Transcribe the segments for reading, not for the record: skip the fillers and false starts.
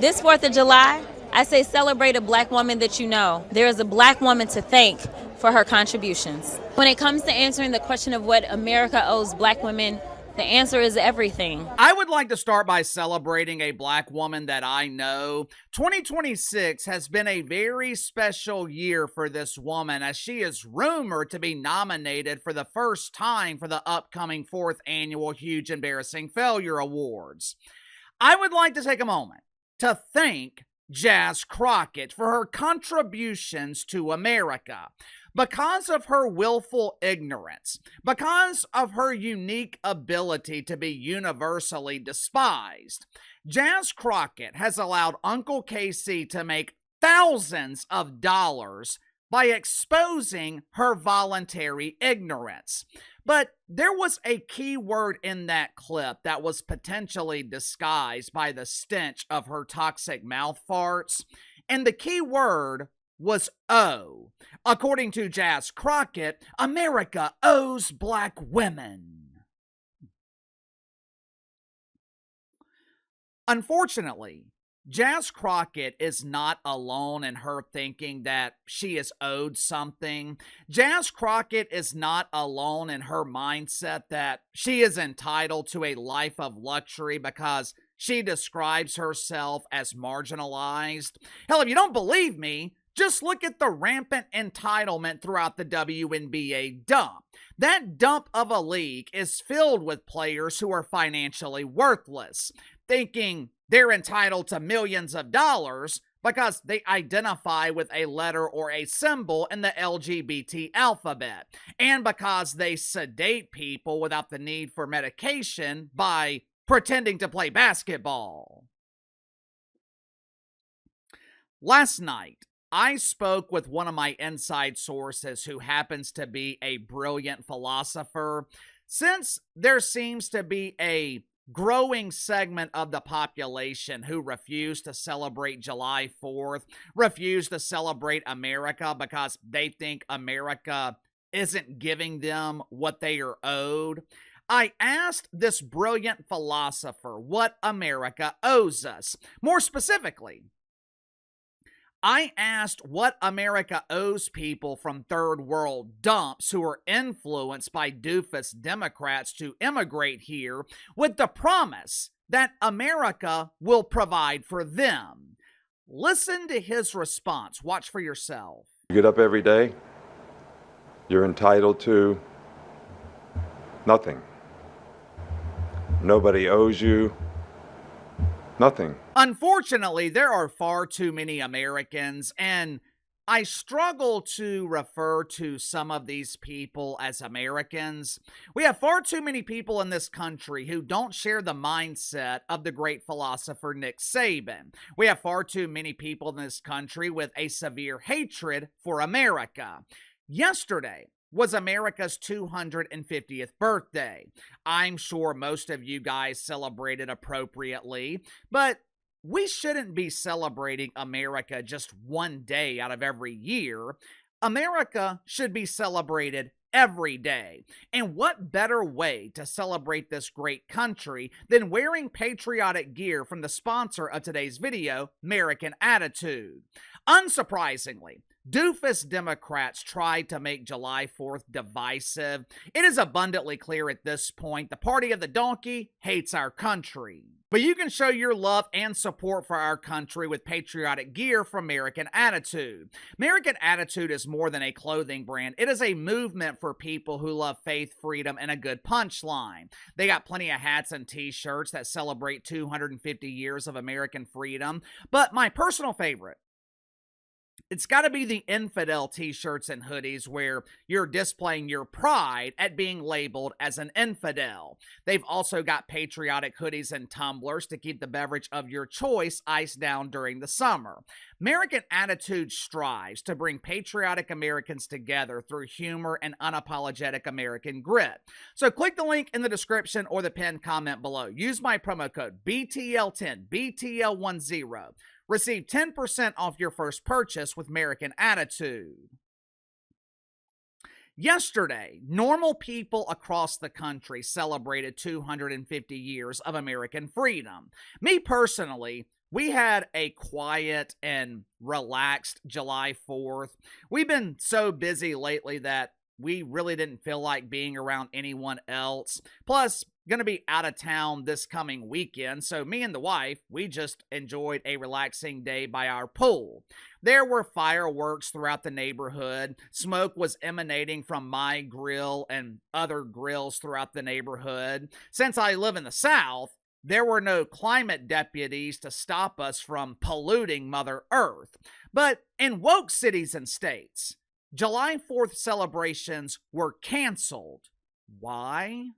This 4th of July, I say celebrate a black woman that you know. There is a black woman to thank for her contributions. When it comes to answering the question of what America owes black women, the answer is everything. I would like to start by celebrating a black woman that I know. 2026 has been a very special year for this woman, as she is rumored to be nominated for the first time for the upcoming 4th annual Huge Embarrassing Failure Awards. I would like to take a moment to thank Jazz Crockett for her contributions to America. Because of her willful ignorance, because of her unique ability to be universally despised, Jazz Crockett has allowed Uncle KC to make thousands of dollars by exposing her voluntary ignorance. But there was a key word in that clip that was potentially disguised by the stench of her toxic mouth farts, and the key word was "owe." According to Jazz Crockett, America owes black women. Unfortunately, Jazz Crockett is not alone in her thinking that she is owed something. Jazz Crockett is not alone in her mindset that she is entitled to a life of luxury because she describes herself as marginalized. Hell, if you don't believe me, just look at the rampant entitlement throughout the WNBA dump. That dump of a league is filled with players who are financially worthless, thinking they're entitled to millions of dollars because they identify with a letter or a symbol in the LGBT alphabet, and because they sedate people without the need for medication by pretending to play basketball. Last night, I spoke with one of my inside sources who happens to be a brilliant philosopher. Since there seems to be a growing segment of the population who refuse to celebrate July 4th, refuse to celebrate America because they think America isn't giving them what they are owed, I asked this brilliant philosopher what America owes us. More specifically, I asked what America owes people from third world dumps who are influenced by doofus Democrats to immigrate here with the promise that America will provide for them. Listen to his response. Watch for yourself. You get up every day, you're entitled to nothing. Nobody owes you nothing. Unfortunately, there are far too many Americans, and I struggle to refer to some of these people as Americans. We have far too many people in this country who don't share the mindset of the great philosopher Nick Saban. We have far too many people in this country with a severe hatred for America. Yesterday was America's 250th birthday. I'm sure most of you guys celebrated appropriately, but we shouldn't be celebrating America just one day out of every year. America should be celebrated every day. And what better way to celebrate this great country than wearing patriotic gear from the sponsor of today's video, American Attitude? Unsurprisingly, doofus Democrats tried to make July 4th divisive. It is abundantly clear at this point the party of the donkey hates our country. But you can show your love and support for our country with patriotic gear from American Attitude. American Attitude is more than a clothing brand. It is a movement for people who love faith, freedom, and a good punchline. They got plenty of hats and t-shirts that celebrate 250 years of American freedom. But my personal favorite, it's got to be the infidel t-shirts and hoodies where you're displaying your pride at being labeled as an infidel. They've also got patriotic hoodies and tumblers to keep the beverage of your choice iced down during the summer. American Attitude strives to bring patriotic Americans together through humor and unapologetic American grit. So click the link in the description or the pinned comment below. Use my promo code BTL10, BTL10. Receive 10% off your first purchase with American Attitude. Yesterday, normal people across the country celebrated 250 years of American freedom. Me personally, We had a quiet and relaxed July 4th. We've been so busy lately that we really didn't feel like being around anyone else. Plus, going to be out of town this coming weekend, so me and the wife, we just enjoyed a relaxing day by our pool. There were fireworks throughout the neighborhood. Smoke was emanating from my grill and other grills throughout the neighborhood. Since I live in the South, there were no climate deputies to stop us from polluting Mother Earth. But in woke cities and states, July 4th celebrations were canceled. Why?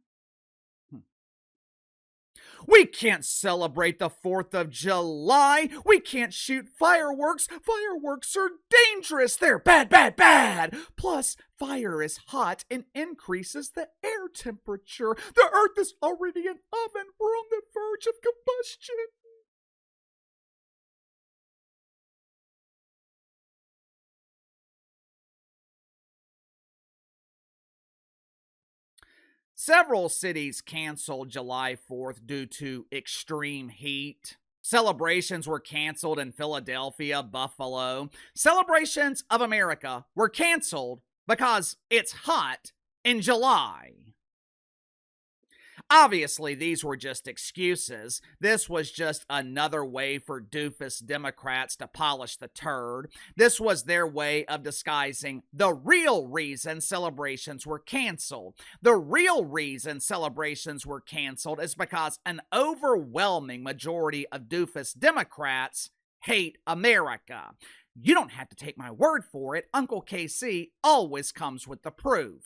We can't celebrate the 4th of July. We can't shoot fireworks. Fireworks are dangerous. They're bad, bad, bad. Plus, fire is hot and increases the air temperature. The earth is already an oven. We're on the verge of combustion. Several cities canceled July 4th due to extreme heat. Celebrations were canceled in Philadelphia, Buffalo. Celebrations of America were canceled because it's hot in July. Obviously, these were just excuses. This was just another way for doofus Democrats to polish the turd. This was their way of disguising the real reason celebrations were canceled. The real reason celebrations were canceled is because an overwhelming majority of doofus Democrats hate America. You don't have to take my word for it. Uncle KC always comes with the proof.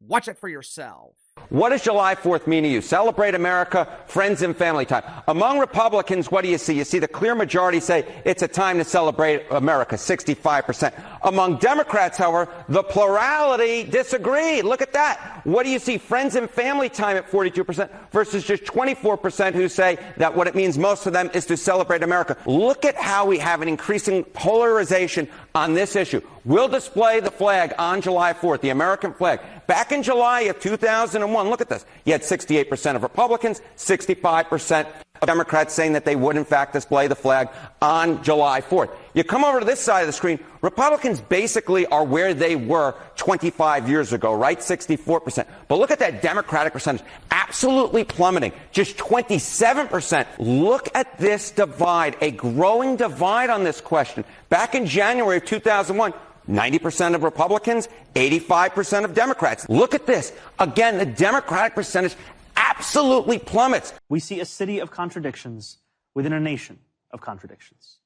Watch it for yourself. What does July 4th mean to you? Celebrate America, friends and family time. Among Republicans, what do you see? You see the clear majority say it's a time to celebrate America, 65%. Among Democrats, however, the plurality disagree. Look at that. What do you see? Friends and family time at 42% versus just 24% who say that what it means most for them is to celebrate America. Look at how we have an increasing polarization on this issue. We'll display the flag on July 4th, the American flag. Back in July of 2001, look at this. You had 68% of Republicans, 65% of Democrats saying that they would, in fact, display the flag on July 4th. You come over to this side of the screen, Republicans basically are where they were 25 years ago, right? 64%. But look at that Democratic percentage, absolutely plummeting, just 27%. Look at this divide, a growing divide on this question. Back in January of 2001, 90% of Republicans, 85% of Democrats. Look at this. Again, the Democratic percentage absolutely plummets. We see a city of contradictions within a nation of contradictions.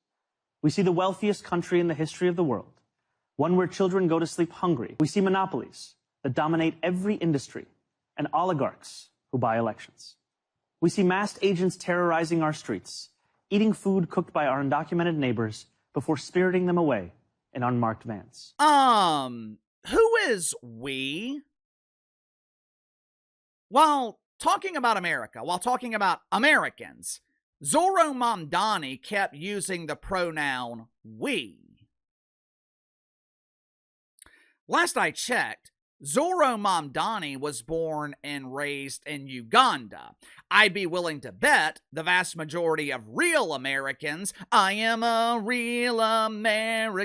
We see the wealthiest country in the history of the world, one where children go to sleep hungry. We see monopolies that dominate every industry and oligarchs who buy elections. We see masked agents terrorizing our streets, eating food cooked by our undocumented neighbors before spiriting them away in unmarked vans. Who is we? While talking about America, while talking about Americans, Zohran Mamdani kept using the pronoun we. Last I checked, Zohran Mamdani was born and raised in Uganda. I'd be willing to bet the vast majority of real Americans, I am a real American.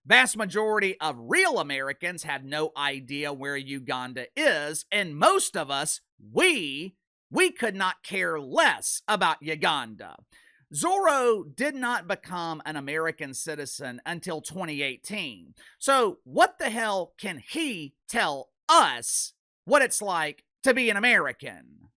Vast majority of real Americans have no idea where Uganda is, and most of us, we could not care less about Uganda. Zorro did not become an American citizen until 2018. So what the hell can he tell us what it's like to be an American?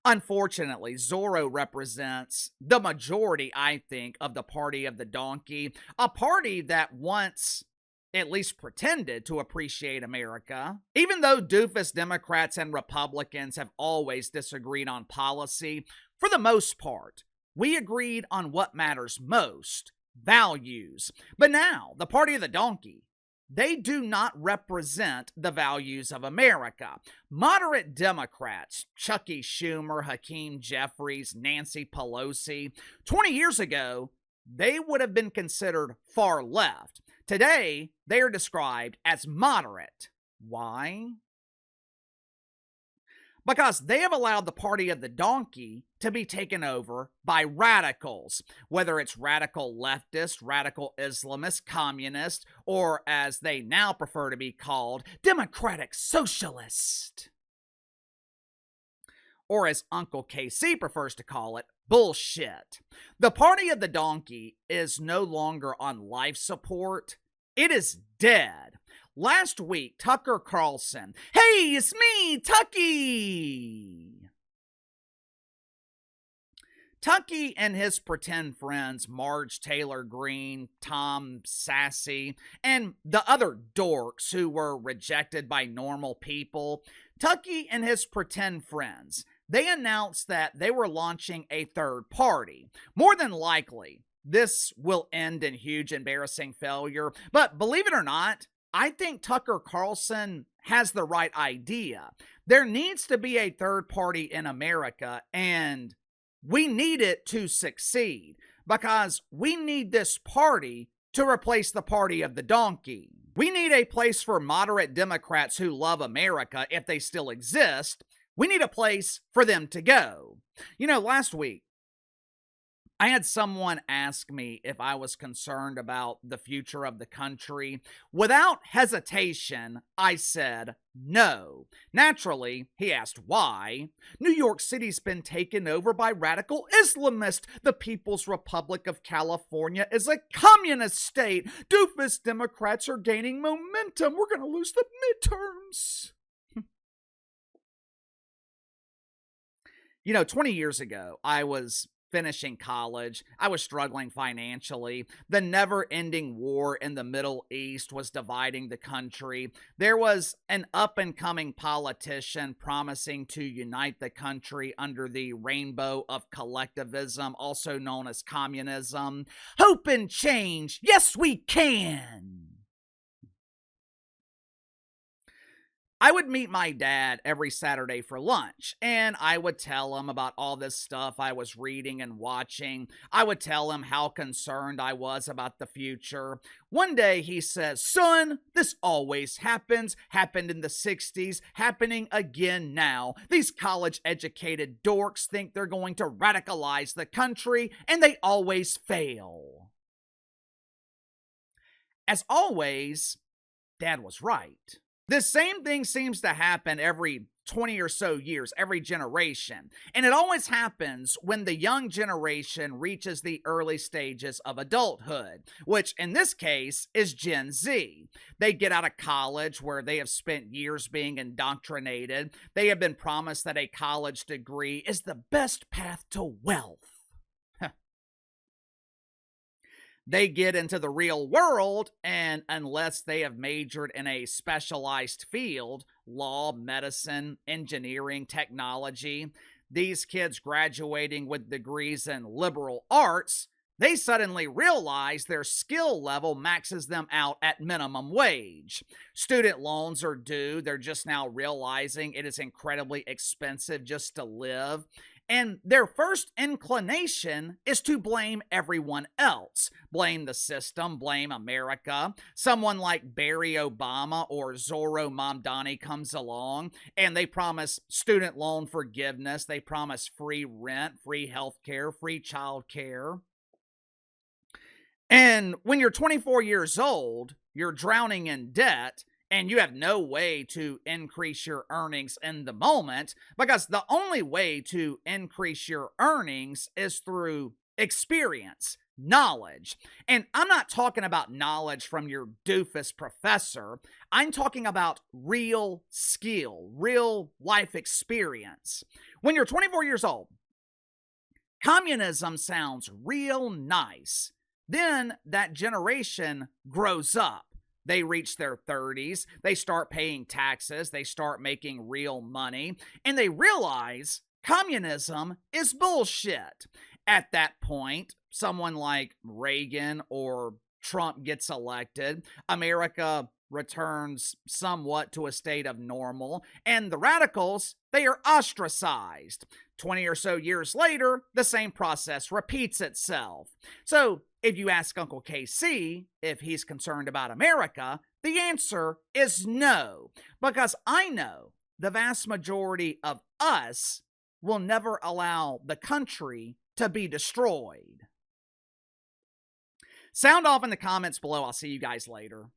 Unfortunately, Zorro represents the majority, I think, of the party of the donkey, a party that once at least pretended to appreciate America. Even though doofus Democrats and Republicans have always disagreed on policy, for the most part, we agreed on what matters most, values. But now, the party of the donkey, they do not represent the values of America. Moderate Democrats, Chucky Schumer, Hakeem Jeffries, Nancy Pelosi, 20 years ago, they would have been considered far left. Today, they are described as moderate. Why? because they have allowed the party of the donkey to be taken over by radicals, whether it's radical leftist, radical Islamist, communist, or as they now prefer to be called, democratic socialist. Or as Uncle KC prefers to call it, bullshit. The party of the donkey is no longer on life support. It is dead. Last week, Tucker Carlson, hey, it's me, Tucky! Tucky and his pretend friends, Marge Taylor Greene, Tom Sassy, and the other dorks who were rejected by normal people, Tucky and his pretend friends, they announced that they were launching a third party. More than likely, this will end in huge embarrassing failure, but believe it or not, I think Tucker Carlson has the right idea. There needs to be a third party in America, and we need it to succeed because we need this party to replace the party of the donkey. We need a place for moderate Democrats who love America, if they still exist. We need a place for them to go. You know, last week, I had someone ask me if I was concerned about the future of the country. Without hesitation, I said no. Naturally, he asked why. New York City's been taken over by radical Islamists. The People's Republic of California is a communist state. Doofus Democrats are gaining momentum. We're going to lose the midterms. 20 years ago, I was finishing college. I was struggling financially. The never-ending war in the Middle East was dividing the country. There was an up-and-coming politician promising to unite the country under the rainbow of collectivism, also known as communism. Hope and change. Yes, we can. I would meet my dad every Saturday for lunch, and I would tell him about all this stuff I was reading and watching. I would tell him how concerned I was about the future. One day he says, "Son, this always happens. Happened in the 60s, happening again now. These college-educated dorks think they're going to radicalize the country, and they always fail." As always, Dad was right. This same thing seems to happen every 20 or so years, every generation. And it always happens when the young generation reaches the early stages of adulthood, which in this case is Gen Z. They get out of college where they have spent years being indoctrinated. They have been promised that a college degree is the best path to wealth. They get into the real world, and unless they have majored in a specialized field, law, medicine, engineering, technology, these kids graduating with degrees in liberal arts, they suddenly realize their skill level maxes them out at minimum wage. Student loans are due. They're just now realizing it is incredibly expensive just to live. And their first inclination is to blame everyone else. Blame the system, blame America. Someone like Barry Obama or Zohran Mamdani comes along and they promise student loan forgiveness. They promise free rent, free health care, free child care. And when you're 24 years old, you're drowning in debt, and you have no way to increase your earnings in the moment, because the only way to increase your earnings is through experience, knowledge. And I'm not talking about knowledge from your doofus professor. I'm talking about real skill, real life experience. When you're 24 years old, communism sounds real nice. Then that generation grows up. They reach their 30s, they start paying taxes, they start making real money, and they realize communism is bullshit. At that point, someone like Reagan or Trump gets elected, America returns somewhat to a state of normal, and the radicals, they are ostracized. 20 or so years later, the same process repeats itself. So, if you ask Uncle KC if he's concerned about America, the answer is no, because I know the vast majority of us will never allow the country to be destroyed. Sound off in the comments below. I'll see you guys later.